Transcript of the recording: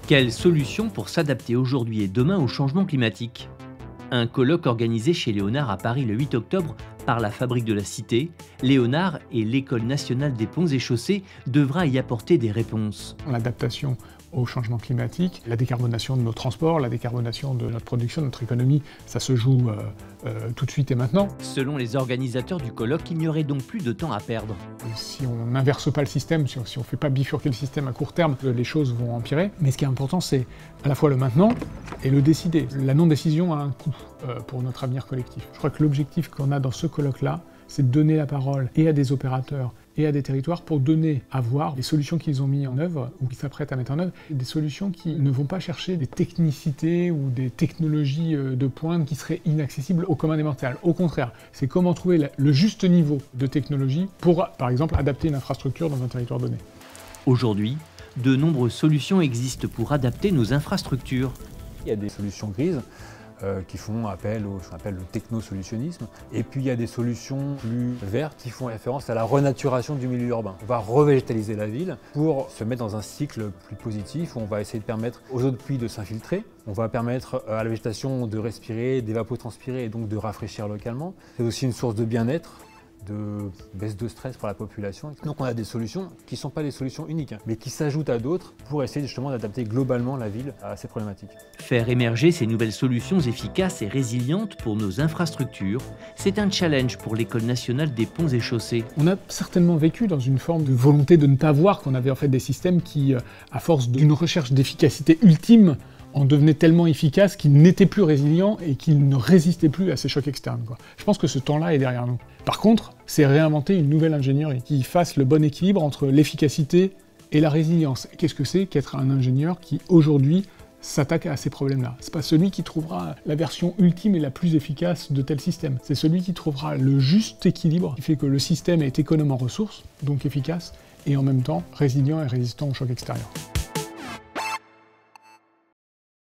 Quelle solution pour s'adapter aujourd'hui et demain au changement climatique? Un colloque organisé chez Léonard à Paris le 8 octobre par la Fabrique de la Cité, Léonard et l'École nationale des ponts et chaussées devra y apporter des réponses. L'adaptation au changement climatique, la décarbonation de nos transports, la décarbonation de notre production, de notre économie, ça se joue tout de suite et maintenant. Selon les organisateurs du colloque, il n'y aurait donc plus de temps à perdre. Si on n'inverse pas le système, si on ne fait pas bifurquer le système à court terme, les choses vont empirer. Mais ce qui est important, c'est à la fois le maintenant et le décider. La non-décision a un coût pour notre avenir collectif. Je crois que l'objectif qu'on a dans ce colloque-là, c'est de donner la parole et à des opérateurs et à des territoires pour donner à voir les solutions qu'ils ont mis en œuvre ou qu'ils s'apprêtent à mettre en œuvre, des solutions qui ne vont pas chercher des technicités ou des technologies de pointe qui seraient inaccessibles au commun des mortels. Au contraire, c'est comment trouver le juste niveau de technologie pour, par exemple, adapter une infrastructure dans un territoire donné. Aujourd'hui, de nombreuses solutions existent pour adapter nos infrastructures. Il y a des solutions grises qui font appel au ce qu'on appelle le technosolutionnisme. Et puis il y a des solutions plus vertes qui font référence à la renaturation du milieu urbain. On va revégétaliser la ville pour se mettre dans un cycle plus positif où on va essayer de permettre aux eaux de pluie de s'infiltrer. On va permettre à la végétation de respirer, d'évapotranspirer et donc de rafraîchir localement. C'est aussi une source de bien-être, de baisse de stress pour la population. Donc on a des solutions qui ne sont pas des solutions uniques, mais qui s'ajoutent à d'autres pour essayer justement d'adapter globalement la ville à ces problématiques. Faire émerger ces nouvelles solutions efficaces et résilientes pour nos infrastructures, c'est un challenge pour l'École nationale des ponts et chaussées. On a certainement vécu dans une forme de volonté de ne pas voir qu'on avait en fait des systèmes qui, à force d'une recherche d'efficacité ultime, en devenait tellement efficace qu'il n'était plus résilient et qu'il ne résistait plus à ces chocs externes. Je pense que ce temps-là est derrière nous. Par contre, c'est réinventer une nouvelle ingénierie qui fasse le bon équilibre entre l'efficacité et la résilience. Qu'est-ce que c'est qu'être un ingénieur qui, aujourd'hui, s'attaque à ces problèmes-là? C'est pas celui qui trouvera la version ultime et la plus efficace de tel système. C'est celui qui trouvera le juste équilibre qui fait que le système est économe en ressources, donc efficace, et en même temps résilient et résistant aux chocs extérieurs.